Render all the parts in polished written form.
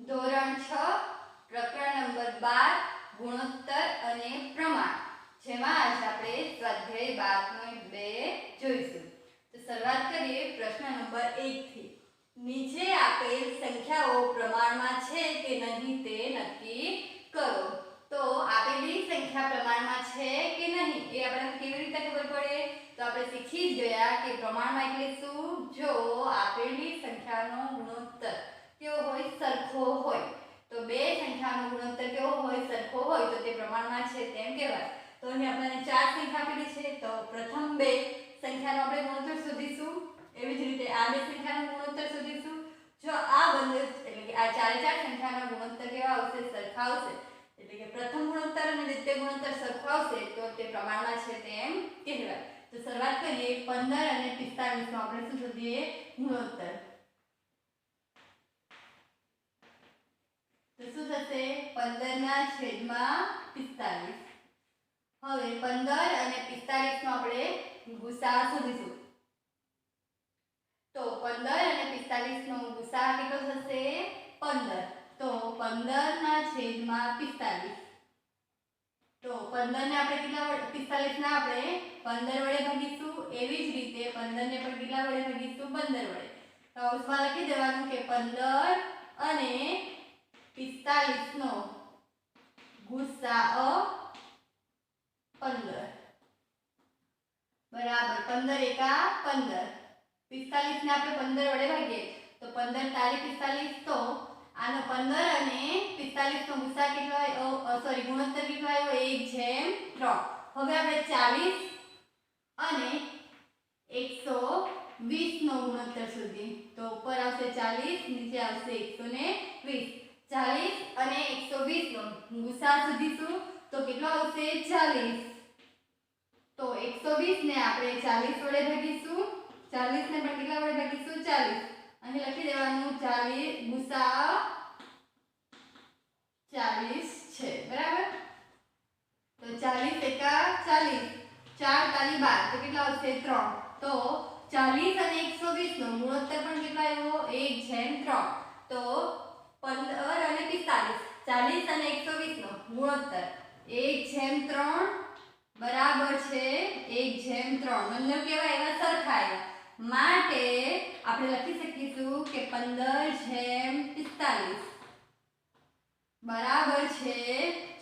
ધોરણ 6 પ્રકરણ નંબર 12 ગુણોત્તર અને પ્રમાણ, જેમાં આજે આપણે સ્વાધ્યાય 12.2 જોઈશું. તો શરૂઆત કરીએ પ્રશ્ન નંબર 1 થી. નીચે આપેલ સંખ્યાઓ પ્રમાણમાં છે કે નહીં તે નક્કી કરો. તો આપેલી સંખ્યા પ્રમાણમાં છે કે નહીં એ આપણને કેવી રીતે ખબર પડે? તો આપણે શીખી જ ગયા કે પ્રમાણમાં એટલે શું? જો આપેલી સંખ્યાનો ગુણોત્તર કેવો હોય? સરખો હોય. તો બે સંખ્યાનો ગુણોત્તર કેવો હોય? સરખો હોય તો તે પ્રમાણમાં છે તેમ કહેવાય. તો અહીં આપણને ચાર સંખ્યા આપેલી છે, તો પ્રથમ બે સંખ્યાનો આપણે ગુણોત્તર શોધીશું. એવી જ રીતે આ બે સંખ્યાનો ગુણોત્તર શોધીશું. જો આ બંને એટલે કે આ ચારે ચાર સંખ્યાનો ગુણોત્તર કેવા આવશે? સરખા આવશે. એટલે કે પ્રથમ ગુણોત્તર અને દ્વિતીય ગુણોત્તર સરખો આવશે તો તે પ્રમાણમાં છે તેમ કહેવાય. તો શરૂઆત કરીએ 15 અને 45 નો આપણે શું શોધીએ? ગુણોત્તર. તો શું થશે? 15/45. હવે 15 અને 45 નો આપણે ગુસાઅ શોધીશું. તો 15 અને 45 નો ગુસાઅ કેટલો થશે? 15. તો 15/45. તો 15 ને આપણે કેટલા વડે 45 ને આપણે 15 વડે ભાગીશું. એવી જ રીતે 15 ને પણ કેટલા વડે ભાગીશું? 15 વડે. તો કૌંસમાં લખી દેવાનું કે 15 અને 45 નો ગુસાઅ 15 બરાબર 15 એકા 15. 45 ને આપણે 15 વડે ભાગીએ તો 15 તારી 45. તો આનો 15 અને 45 નો ગુસાઅ કેટલો આવ્યો? સોરી, ગુણોત્તર કેટલો આવ્યો? 1/3. હવે આપણે 40 અને 120 નો ગુણોત્તર શોધીએ. તો ઉપર આવશે 40, નીચે આવશે 120. 40 અને 120 નો ગુસાઅ શોધીશું તો કેટલો આવશે? 40. તો 120 ને આપણે 40 વડે ભાગીશું. 40 ને પણ કેટલા વડે ભાગીશું? 40. અહીં લખી દેવાનું 40 ગુસાઅ 40 છે. બરાબર. તો 40 એકા 40. 4 તારી 12 તો કેટલા આવશે? 3. તો 40 અને 120 નો ગુણોત્તર પણ કેટલો આવ્યો? 1/3. તો 15 અને 45, 40 અને 120 નો ગુણોત્તર 1/3 બરાબર છે 1/3. બંને કેવા એવા સરખા આવ્યા માટે આપણે લખી શકીશું કે 15/45 બરાબર છે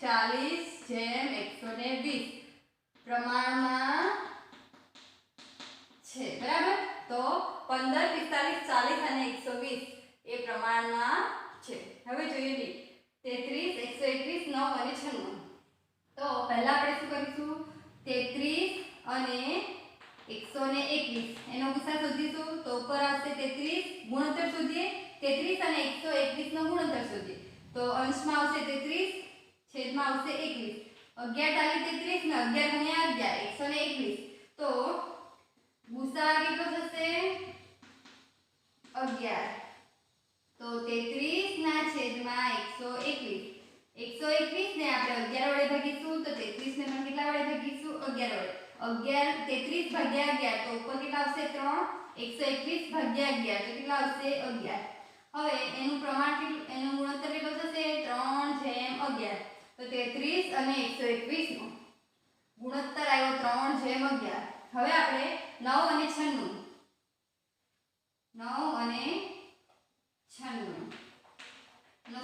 40/120 પ્રમાણમાં છે. બરાબર. તો 15, 45, 40 અને 120 એ પ્રમાણમાં છે. હવે જોઈએ બી 33, 121, 9 અને 96. તો પહેલા આપણે શું કરીશું? 33 અને 121 એનો ગુસાઅ શોધીશું. તો ઉપર આવશે 33, ગુણોત્તર શોધીએ. 33 અને 121 નો ગુણોત્તર શોધીએ. તો અંશમાં આવશે 33, છેદમાં આવશે 21. 11 તારી 33 ને 11 ગુણ્યા 11 121. તો ગુસાઅ કેટલો થશે? 11. તો 33 ના છેદમાં 121. 121 ને આપણે 11 વડે ભાગીશું તો 33 ને પણ કેટલા વડે ભાગીશું? 11 વડે. 11 33 ભાગ્યા 11 તો ઉપર કેટલા આવશે? 3. 121 ભાગ્યા 11 તો કેટલા આવશે? 11. હવે એનું પ્રમાણ કેટલું? એનું ગુણોત્તર કેટલો થશે? 3/11. તો 33 અને 121 નો ગુણોત્તર આવ્યો 3/11. હવે આપણે 9 અને 96 નો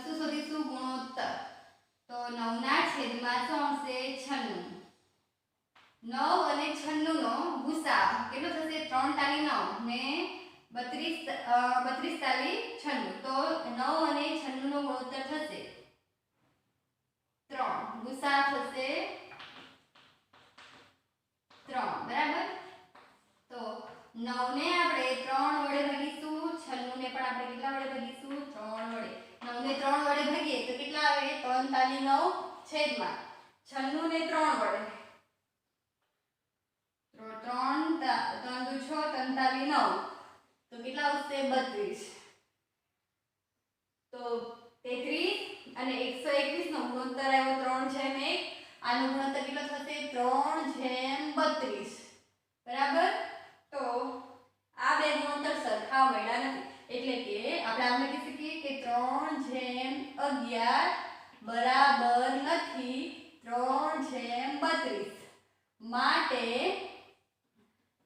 શું શોધીશું? ગુણોત્તર. તો 9 ના છેદમાં શું આવશે? 96. 9 અને 96 નો ગુસાઅ કેટલો થશે? 3 તાલી 9 ને 32 તાલી 96. તો 9 અને 96 નો ગુણોત્તર થશે 3. ગુસાઅ થશે 3. બરાબર. તો 9 ને આપણે 3 વડે ભાગીશું. 96 ને પણ આપણે કેટલા વડે ભાગીશું? 3 વડે. 9 ને 3 વડે ભાગીએ તો કેટલા આવે? 3 તાલી 9 છેદમાં 96 ને 3 વડે. 3 3 6 3 તાલી 9 તો કેટલા આવશે? 32. તો 33 અને 121 નો ગુણોત્તર આવ્યો 3/1. આનો ગુણોત્તર કેટલો થશે? 3/32. બરાબર. તો આ બે ગુણોત્તર સરખા મળ્યા નથી એટલે કે આપણે આમ લખી શકીએ કે 3/32 11 બરાબર નથી 3/32 માટે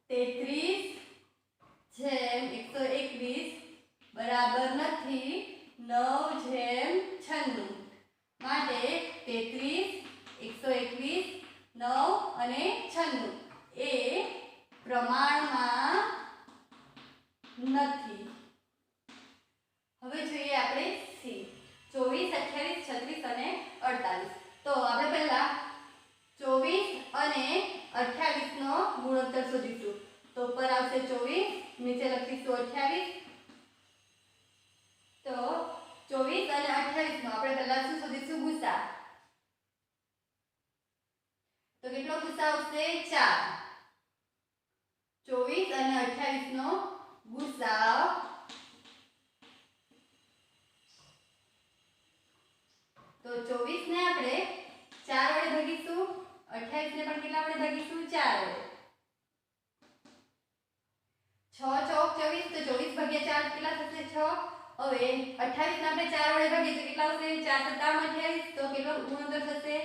33/121 બરાબર નથી 9/96 માટે 33 121 9 અને 96 એ પ્રમાણમાં નથી. હવે જોઈએ આપણે સી 24 28 36 અને 48. તો આપણે પહેલા 24 અને 28 નો ગુણોત્તર શોધીશું. તો ઉપર આવશે 24, નીચે લખીશું 28. તો 24 અને 28 નો આપણે પહેલા શું શોધીશું? ગુસા. તો કેટલો ગુસા આવશે? 4. 24 અને 28 નો ગુસાઅ તો 24 ને આપણે 4 વડે ભાગીશું, 28 ને પણ કેટલા વડે ભાગીશું? 4 વડે. 6 ચોક 24 તો 24 ભાગ્યા 4 કેટલા થશે? 6. હવે 28 ને આપણે 4 વડે ભાગીએ તો કેટલા આવશે? 4 7 28 તો કેટલો ગુણોત્તર થશે?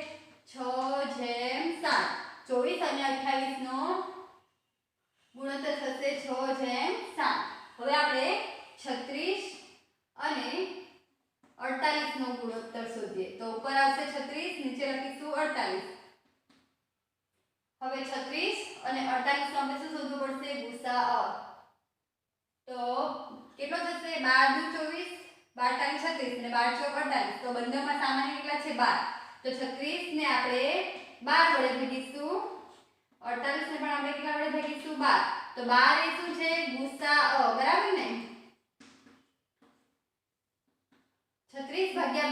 6/7. 24 અને 28 નો ગુણોત્તર થશે 6/7. હવે આપણે 36 અને 48 નો ગુણોત્તર શોધીએ. તો ઉપર આવશે 36, નીચે લખીશું 48. હવે 36 અને 48 નો આપણે શું શોધવું પડશે? ગુસાઅ. તો કેટલો થશે? 12 × 24 12 × 36 અને 12 × 48. તો બંનેમાં સામાન્ય કેટલા છે? 12. તો 36 ને આપણે 12 વડે ભાગીશું, 48 ને પણ આપણે કેટલા વડે ભાગીશું? 12. તો 12 એ શું છે? ગુસાઅ. બરાબર ને? 36 ભાગ્યા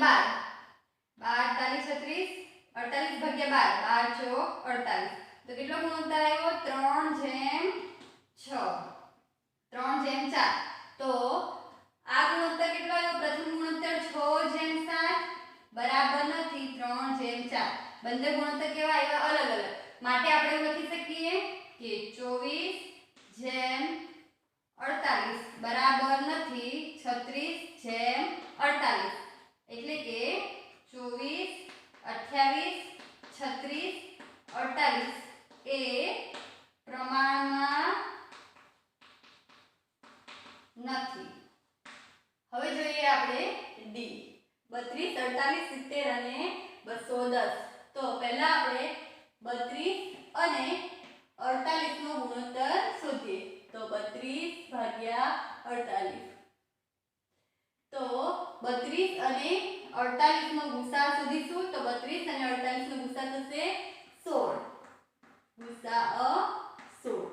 12 12 36 48 ભાગ્યા 12 12 ચોક 48. તો કેટલો ગુણોત્તર આવ્યો? 3/6 3/4. તો આ ગુણોત્તર કેટલો આવ્યો? પ્રથમ ગુણોત્તર 6/7 બરાબર નથી 3/4. બંને ગુણોત્તર કેવા આવ્યા? અલગ અલગ. માટે આપણે એવું લખી શકીએ કે 24/48 બરાબર નથી 36/48. એટલે કે 24 28 36 48 એ પ્રમાણમાં નથી. હવે જોઈએ આપણે ડી 32 48 70 અને 210. તો પહેલા આપણે 32 અને 48 નો ગુણોત્તર શોધીએ. તો 32/48. તો 32 અને 48 નો ગુસા શોધીશું. તો 32 અને 48 નો ગુસા થશે 16. ગુસાઅ 16.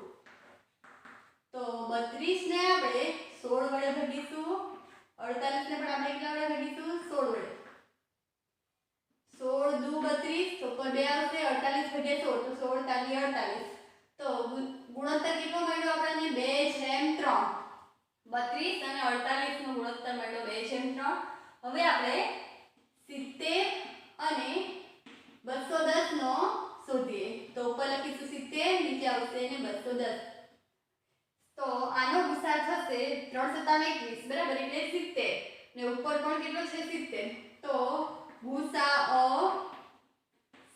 તો 32 ને આપણે 16 વડે ભાગીશું, 48 ને પણ આપણે કેટલા વડે ભાગીશું? 16 વડે. 16 દુ 32 તો ઉપર 2 આવશે. 48 ભાગ્યા 16 તો 16 તાલી 48. તો ગુણોત્તર કેટલો મળ્યો આપણને? 2/3. 32 અને 48 નો ગુણોત્તર મળ્યો 2/3. હવે આપણે 70 અને 210 નો શોધીએ. તો ઉપર લખીશું 70, નીચે આવશે ને 210. તો આનો ગુસા થશે 3/21 બરાબર એટલે 70 ને ઉપર પણ કેટલો છે? 70. તો ગુસાઅ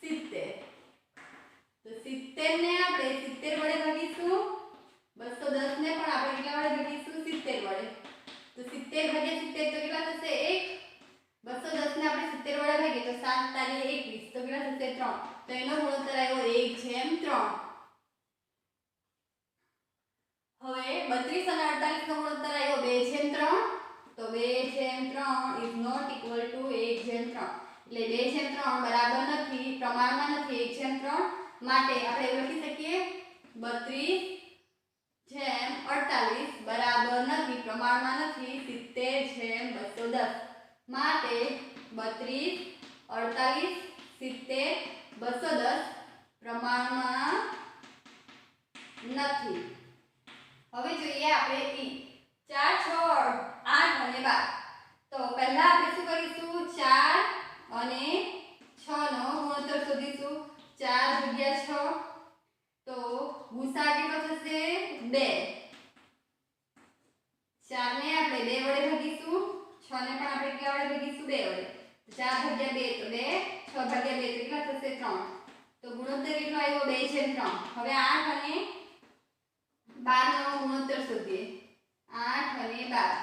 70. તો 70 ને આપણે 70 વડે ભાગીશું, 210 ને પણ આપણે કેટલા વડે ભાગીશું? 70 વડે. તો 70 ભાગ્યા 70 તો કેટલા થશે? 1. 210 ને આપણે 70 વડે ભાગીએ તો 7 તારી 21 તો કેટલા થશે? 3. તો એનો ગુણોત્તર આવ્યો 1/3. હવે 32 અને 48 નો ગુણોત્તર આવ્યો 2/3. તો 2/3 ઇઝ નોટ ઇક્વલ ટુ 1/3. એટલે 2/3 બરાબર નથી, પ્રમાણમાં નથી 1/3. માટે આપણે એવું લખી શકીએ 32/48 બરાબર નથી, પ્રમાણમાં નથી 70/210. માટે 32 48 70 210 પ્રમાણમાં નથી. હવે જોઈએ આપણે ઈ 4 6 8 અને 12. તો પહેલા આપણે શું કરીશું? 4 અને 6 નો ગુણોત્તર શોધીશું. 4 × 6 તો ગુસા કેટલો થશે? 2. 4 ને આપણે 2 વડે ભાગીશું, 6 ને પણ આપણે કેટલા વડે ભાગીશું? 2 વડે. 4 ભાગ્યા 2 તો 2, 6 ભાગ્યા 2 કેટલા થશે 3. તો ગુણોત્તર કેટલો આવ્યો 2/3. હવે 8 અને 12 નો ગુણોત્તર શોધીએ. 8 અને 12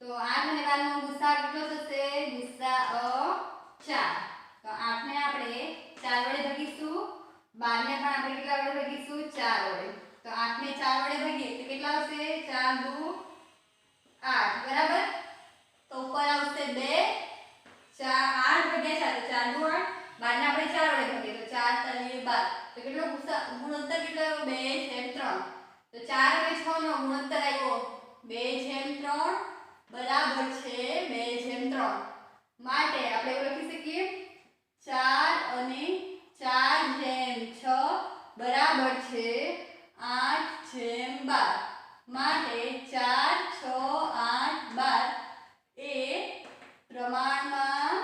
તો 8 અને 12 નો ગુસાઅ કેટલો થશે? ગુસાઅ 4. તો 8 ને આપણે 4 વડે ભાગીશું, 12 ને પણ આપણે કેટલા વડે ભાગીશું? 4 વડે. તો 8 ને 4 વડે ભાગીએ તો કેટલા આવશે? 4 દુ 8 બરાબર. તો ઉપર આવશે 2 4 8 ભાગ્યા 4 તો 4 દુ 8. 12 ને આપણે 4 વડે ભાગીએ તો 4 તરીકે 12. તો કેટલો ગુણોત્તર કેટલો આવ્યો? 2/3. તો 4 અને 6 નો ગુણોત્તર આવ્યો 2/3 બરાબર છે 2/3. માટે આપણે એવું લખી શકીએ 4 અને 4/6 બરાબર છે 8/12. માટે 4 6 8 12 એ પ્રમાણમાં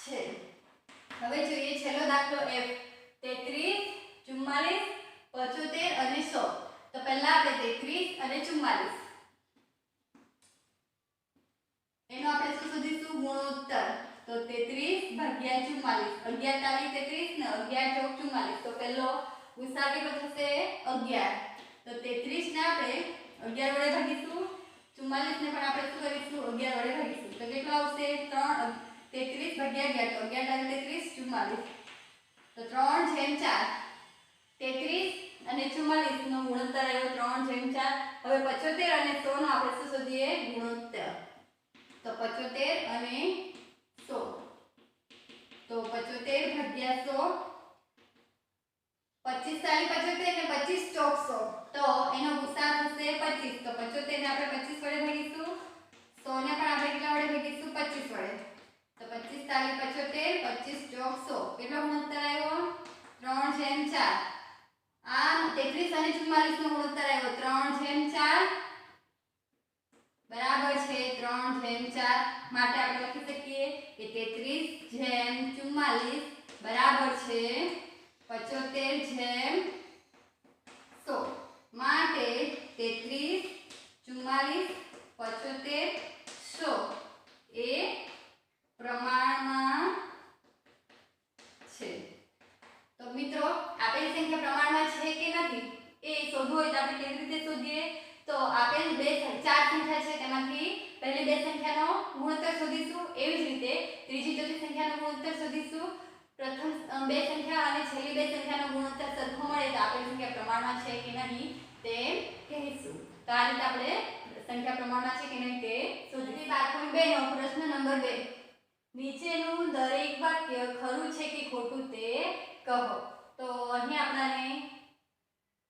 છે. હવે જોઈએ છેલ્લો દાખલો F 33 44 75 અને 100. તો પહેલા આપણે 33 અને 44 એનો આપણે શું શોધીશું? ગુણોત્તર. તો 33 ભાગ્યા 44 11 તારી 33 ને 11 ચોક 44. તો પહેલો ગુસાઅ કેટલો થશે? 11. તો 33 ને આપણે 11 વડે ભાગીશું, 44 ને પણ આપણે શું કરીશું? 11 વડે ભાગીશું. તો કેટલો આવશે? 33 ભાગ્યા 11 તો 11 તારી 33 44. તો 3/4. 33 અને 44 નો ગુણોત્તર આવ્યો 3/4. હવે 75 અને 100 નો આપણે શું શોધીએ? ગુણોત્તર. તો 75 અને 100. તો 75 ભાગ્યા 100 25 તારી 75 ને 25 ચોક 100. તો એનો ગુસાઅ થશે 25. તો 75 ને આપણે 25 વડે ભાગીશું, 100 ને પણ આપણે કેટલા વડે ભાગીશું? 25 વડે. તો 25 તારી 75 25 ચોક 100. કેટલો ગુણોત્તર આવ્યો? 3/4. આ 33 અને 44 નો ગુણોત્તર આવ્યો 3/4 બરાબર છે 3/4. માટે આપણે લખી શકીએ કે 33/44 બરાબર છે 75/100. માટે 33 44 75 100 એ પ્રમાણમાં છે. તો મિત્રો આપેલી સંખ્યા પ્રમાણમાં છે કે નથી એ શોધવું હોય તો આપણે કેવી રીતે શોધીએ? તો આપેલ ચાર સંખ્યા છે તેમાંથી પહેલી બે સંખ્યાનો ગુણોત્તર શોધીશું. એવી જ રીતે ત્રીજી ચોથી સંખ્યાનો ગુણોત્તર શોધીશું. પ્રથમ બે સંખ્યા અને છેલ્લી બે સંખ્યાનો ગુણોત્તર સરખો મળે તો આપેલ સંખ્યા પ્રમાણમાં છે કે નહીં તે કહીશું. તો આ રીતે આપણે સંખ્યા પ્રમાણમાં છે કે નહીં તે શોધીશું. 7.2 નો પ્રશ્ન નંબર 2. નીચેનું દરેક વાક્ય ખરું છે કે ખોટું તે કહો. તો અહીં આપણાને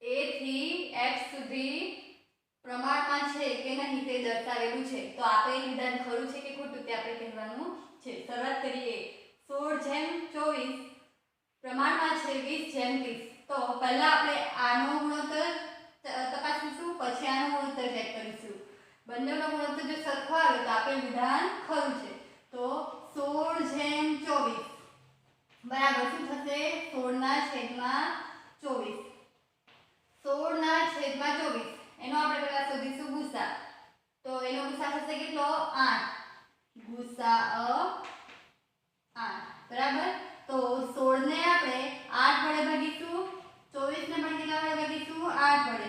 a થી f સુધી પ્રમાણમાં છે કે નહીં તે દર્શાવેલું છે. તો આપેલ વિધાન ખરું છે કે ખોટું તે આપણે કહેવાનું છે. શરૂઆત કરીએ. 16/24 પ્રમાણમાં છે 20/30. તો પહેલા આપણે આનો ગુણોત્તર તપાસીશું, પછી આનો ગુણોત્તર ચેક કરીશું. બંનેનો ગુણોત્તર જો સરખો આવે તો આપેલ વિધાન ખરું છે. તો 16/24 બરાબર શું થશે? 16/24. 16/24 એનો આપણે પહેલા શોધીશું ગુસાઅ. તો એનો ગુસાઅ થશે કેટલો? 8. ગુસાઅ 8 બરાબર. તો 16 ને આપણે 8 વડે ભાગીશું, 24 ને પણ કેટલા વડે ભાગીશું? 8 વડે.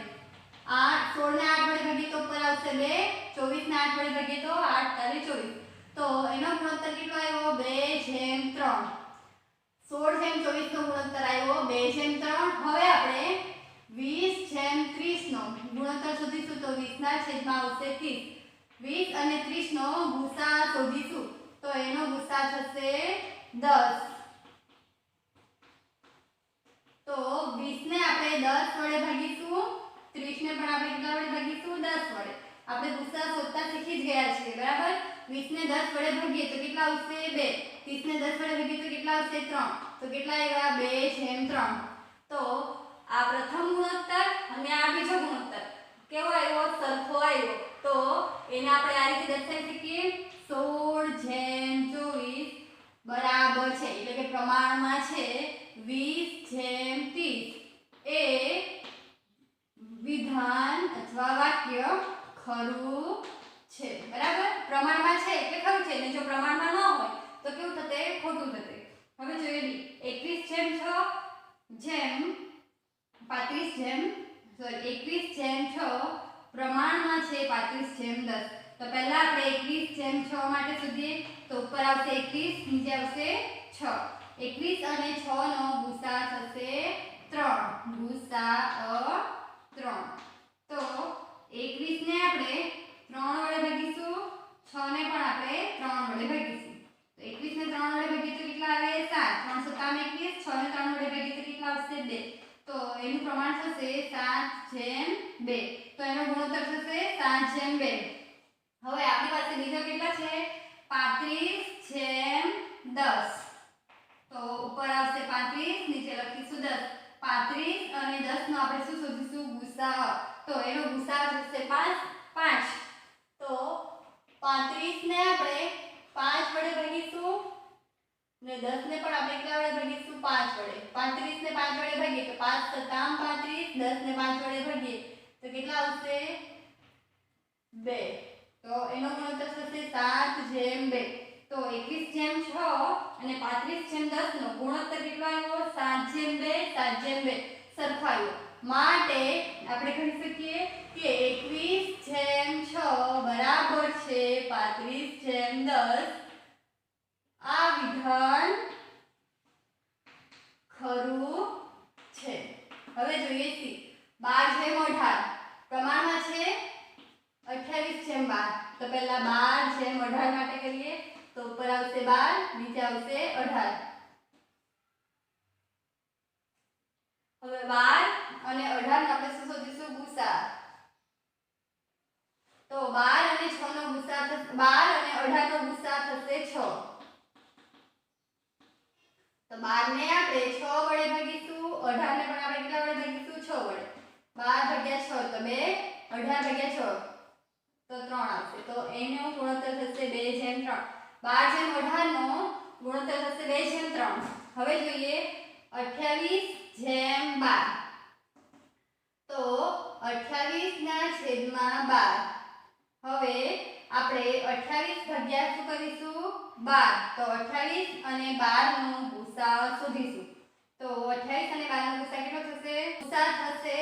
16 ને 8 વડે ભાગીએ તો ઉપર આવશે 2, 24 ને 8 વડે ભાગીએ તો 8 તારે 24. તો એનો ગુણોત્તર કેટલો આવ્યો? 2/3. 16/24 નો ગુણોત્તર આવ્યો 2/3. હવે આપણે 20/30 નો ગુણોત્તર શોધીશું. તો 20 ના છેદમાં આવશે 30. 20 અને 30 નો ગુસાઅ શોધીશું. તો એનો ગુસાઅ થશે 10. તો 20 ને આપણે 10 વડે ભાગીશું, 30 ને પણ આપણે કેટલા વડે ભાગીશું? 10 વડે. આપણે ગુસાઅ શોધતા શીખી જ ગયા છીએ બરાબર. 20 ને 10 વડે ભાગીએ તો કેટલા આવશે? 2. 30 ને 10 વડે ભાગીએ તો કેટલા આવશે? 3. તો કેટલા આવ્યા? 2/3. તો આ પ્રથમ ગુણોત્તર અને આ બીજો ગુણોત્તર કેવો આવ્યો? સરખો આવ્યો. તો એને આપણે આ રીતે દર્શાવી શકીએ 16/24 બરાબર છે એટલે કે પ્રમાણમાં છે 20/30. એ વિધાન અથવા વાક્ય ખરું છે, બરાબર. પ્રમાણમાં છે એટલે ખરું છે, ને જો પ્રમાણમાં ન હોય તો કેવું થશે? ખોટું થશે. હવે જોઈએ બી 21/6 જેમ 21/6 પ્રમાણમાં છે 35/10. તો પહેલા આપણે 21/6 માટે શોધીએ. તો ઉપર આવશે 21, નીચે આવશે 6. 21 અને 6 નો ગુસા થશે 3. ગુસા 3. તો 21 ને આપણે 3 વડે ભાગીશું, 6 ને પણ આપણે 3 વડે ભાગીશું. તો 21 ને 3 વડે ભાગીએ તો કેટલા આવે? 7. 3 7 21. 6 ને 3 વડે ભાગીએ તો કેટલા આવશે? 2. તો એનું પ્રમાણ થશે 7/2. તો એનો ગુણોત્તર થશે 7/2. હવે આપણી પાસે બીજા કેટલા છે? 35/10. તો ઉપર આવશે 35, નીચે લખીશું 10. 35 અને 10 નો આપણે શું શોધીશું? ગુસાઅ. તો એનો ગુસાઅ થશે 5. તો 35 ને આપણે 5 વડે ભાગીશું ને 10 ને પણ આપણે કેટલા વડે ભાગીશું? 5 વડે. 35 ને 5 વડે ભાગીએ તો 5 * 35, 10 ને 5 વડે ભાગીએ તો કેટલા આવશે? 2. તો એનો ગુણોત્તર થશે 7/2. તો 21/6 અને 35/10 નો ગુણોત્તર કેટલો આવ્યો? 7/2. 7/2 સરખો આવ્યો. માટે આપણે કહી શકીએ કે 21/6 બરાબર છે 35/10. આ વિધાન ખરું છે. હવે જોઈએ સી 12/18 પ્રમાણમાં છે 28/12. તો પહેલા 12/18 માટે કરીએ. તો ઉપર આવશે 12, નીચે આવશે 18. હવે 12 અને 18 નો આપણે શું શોધીશું? ગુસા. તો 12 અને 6 નો ગુસા થશે 12 અને 18 નો ગુસા થશે 6. તો 12 ને આપણે 6 વડે ભાગીશું, 18 ને પણ આપણે કેટલા વડે ભાગીશું? 6 વડે. 12/6 તો 2, 18/6 તો 3 આવશે. તો એનો ગુણોત્તર થશે 2/3. 12/18 નો ગુણોત્તર થશે 2/3. હવે જોઈએ 28/12. તો 28 ના છેદમાં 12. હવે આપણે 28 ભાગ્યા શું કરીશું? 12. તો 28 અને 12 નો ગુસાઅ શોધીશું. તો 28 અને 12 નો ગુસાઅ કેટલો થશે? ગુસાઅ થશે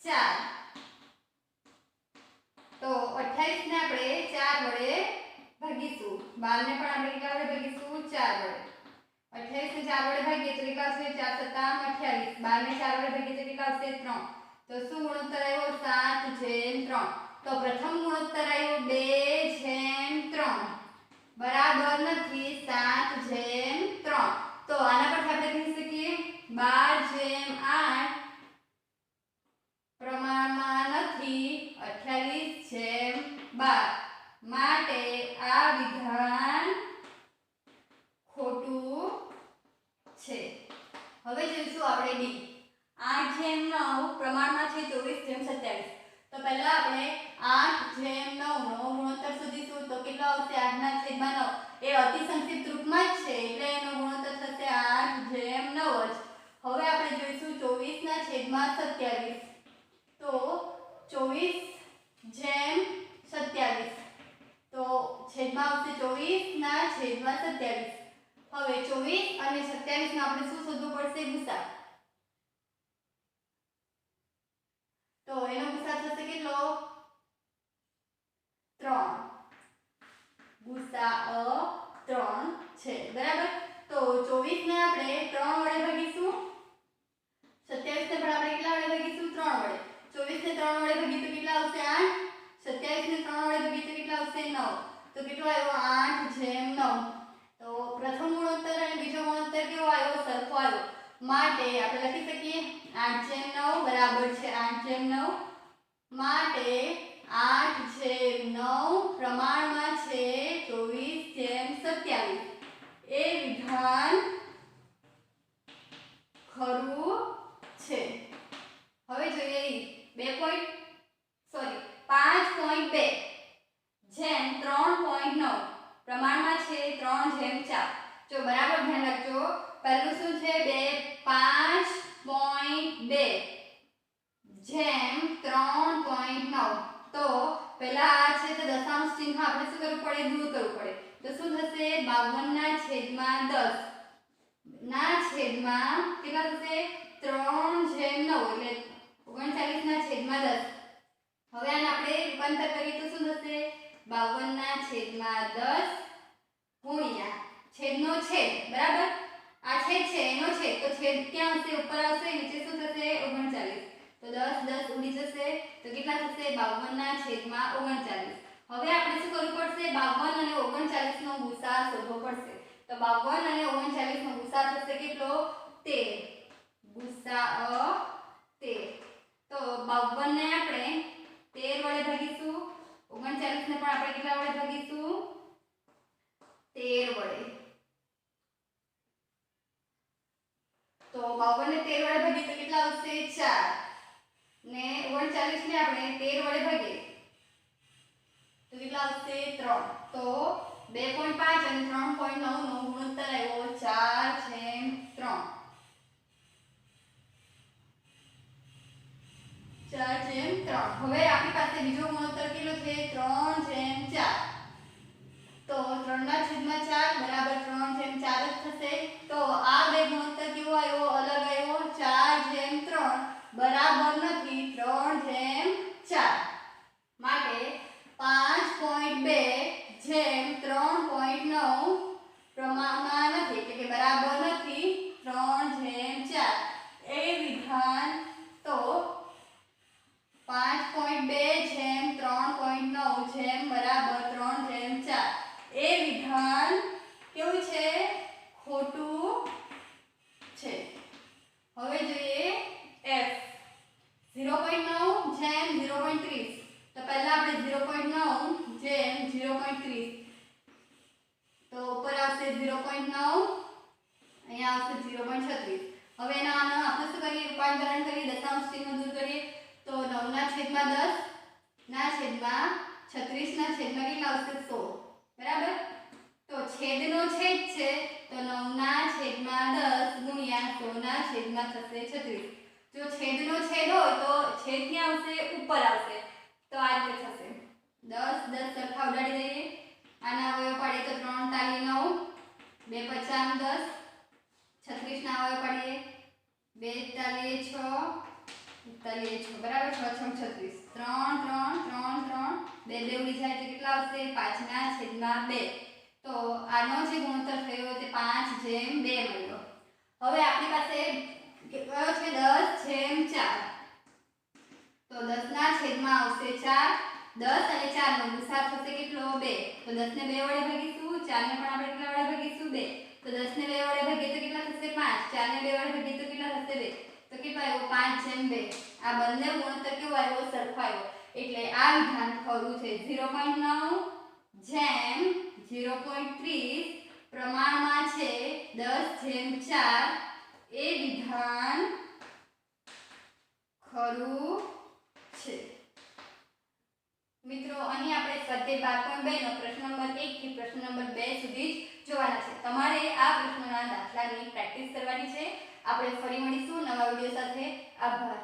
4. તો 28 ને આપણે 4 વડે ભાગીશું, 12 ને પણ આપણે કેટલા વડે ભાગીશું? 4 વડે. 28 ને 4 વડે ભાગીએ તો કેટલા આવશે? 4 * 7 = 28. 12 ને 4 વડે ભાગીએ તો કેટલા આવશે? 3. તો શું ગુણોત્તર આવ્યો? 7/3. તો પ્રથમ ગુણોત્તર આવ્યો 2/3 બરાબર નથી 7/3. તો આના પરથી આપણે કહી શકીએ 12/8 પ્રમાણમાં નથી 28/12. માટે આ વિધાન ખોટું છે. હવે જોઈશું આપણે ડી. 8/9 પ્રમાણમાં છે 24/27. તો પહેલા આપણે 8/9 નો ગુણોત્તર શોધીશું. તો કેટલો આવશે? 8 ના છેદમાં 9. એ અતિ સંક્ષિપ્ત રૂપમાં જ છે એટલે એનો ગુણોત્તર થશે 8/9 જ. હવે આપણે જોઈશું 24/27. તો 24/27. તો છેદમાં આવશે 24/27. હવે 24 અને 27 નો આપણે શું શોધવું પડશે? ગુસા. તો એનો ગુસા થશે કેટલો? 3. ગુસાઅ 3 છે, બરાબર. તો 24 ને આપણે 3 વડે ભાગીશું, 27 ને પણ આપણે કેટલા વડે ભાગીશું? 3 વડે. 24 ને 3 વડે ભાગીએ તો કેટલા આવશે? 8. 27 ને 3 વડે ભાગીએ તો કેટલા આવશે? 9. તો કેટલો આવ્યો? 8/9. તો પ્રથમ ગુણોત્તર અને બીજો ગુણોત્તર કેવો આવ્યો? સરખો આવ્યો. માટે આપણે લખી શકીએ 8/9 બરાબર છે 8/9. માટે 8/9 પ્રમાણમાં છે 24/27. એ વિધાન ખરું છે. હવે જોઈએ 5.2 જેમ 3.9 પ્રમાણમાં છે 3/4. જો બરાબર ધ્યાન રાખજો. પહેલું શું છે? 5.2 જેમ 3.9. તો આપણે શું કરવું પડે? દૂર કરવું પડે. તો શું થશે? 52 ના છેદમાં 10 ના છેદમાં કેટલા થશે? 3/9 એટલે 39 ના છેદમાં 10. હવે આને આપણે રૂપાંતર કરીએ તો શું થશે? 52 ના છેદમાં 10 ગુણ્યા છેદનો છેદ, બરાબર? આ છેદ છે એનો છેદ, તો છેદ ક્યાં હશે? ઉપર આવશે. નીચે શું થશે? 39. તો 10 10 ઉડી જશે. તો કેટલા થશે? 52 ના છેદમાં 39. હવે આપણે શું કરવું પડશે? 52 અને 39 નો ગુસા શોધવો પડશે. તો 52 અને 39 નો ગુસા થશે કેટલો? 13. ગુસા 13. તો 52 ને આપણે 13 વડે ભાગીશું, 39 ને પણ આપણે કેટલા વડે ભાગીશું? 13 વડે. તો 52 ને 13 વડે ભાગીએ તો કેટલા આવશે? 4. ને 39 ને આપણે 13 વડે ભાગીએ તો કેટલા આવશે? 3. તો 2.5 અને 3.9 નો ગુણોત્તર આવ્યો 4/3. 4/3. હવે આપણી પાસે બીજો ગુણોત્તર કેટલો છે? 3/4. તો 3 ના છેદમાં 4 બરાબર 3/4 જ થશે. તો આ બે ગુણોત્તર કેવો આવ્યો? અલગ આવ્યો. 4/3 બરાબર નથી 3/4. માટે 5.2/3.9 પ્રમાણમાં નથી, એટલે કે બરાબર નથી 3/4. એ વિધાન તો 5.2/3.9 બરાબર 3/4 એ વિધાન કેવું છે? ખોટું છે. હવે જોઈએ f 0.9/0.30. તો પહેલા આપણે 0.9/0.30 તો ઉપર આવશે 0.9, અહીંયા આવશે 0.36. હવે એના આપણે શું કરીએ? રૂપાંતરણ કરીએ, દશાંશ ચિહ્ન દૂર કરીએ. તો 9 ના છેદમાં 10 ના છેદમાં 36 ના છેદમાં કેટલા આવશે? 100, બરાબર? તો છેદનો છેદ છે તો 9 ના છેદમાં 10 ગુણ્યા 100 ના છેદમાં થશે 36. જો છેદનો છેદ હોય તો છેદ ક્યાં આવશે? ઉપર આવશે. તો આ રીતે થશે. 10 10 સરખા ઉડાડી દઈએ. આના અવયવ પાડીએ તો 3 તાલી 9, 2 50 10, 36 ના અવયવ પાડીએ 2 તાલી 6, 6 બરાબર 6 6 36. 3 3 3 3 2 2 ઉડી જાય તો કેટલા આવશે? 5 ના છેદમાં 2. તો આનો જે ગુણોત્તર થયો તે 5/2 મળ્યો. હવે આપણી પાસે કયો છે? 10/4. તો 10 ના છેદમાં આવશે 4. 10 અને 4 નો ગુસા થશે કેટલો? 2. તો 10 ને 2 વડે ભાગીશું, 4 ને પણ આપણે કેટલા વડે ભાગીશું? 2. તો 10 ને 2 વડે ભાગીએ તો કેટલા થશે? 5. 4 ને 2 વડે ભાગીએ તો કેટલા થશે? 2. તો કેટલો આવ્યો? 5/2. આ બંને ગુણોત્તર કેવો આવ્યો? સરખો આવ્યો. એટલે આ વિધાન ખરું છે. 0.9/0.30 પ્રમાણમાં છે 10/4 એ વિધાન ખરું છે. મિત્રો અહીં આપણે સ્વાધ્યાય 12.2 નો પ્રશ્ન નંબર 1 થી પ્રશ્ન નંબર 2 સુધી જ જોવાના છે. તમારે આ પ્રશ્નોના દાખલાની પ્રેક્ટિસ કરવાની છે. આપણે ફરી મળીશું નવા વિડિયો સાથે. આભાર.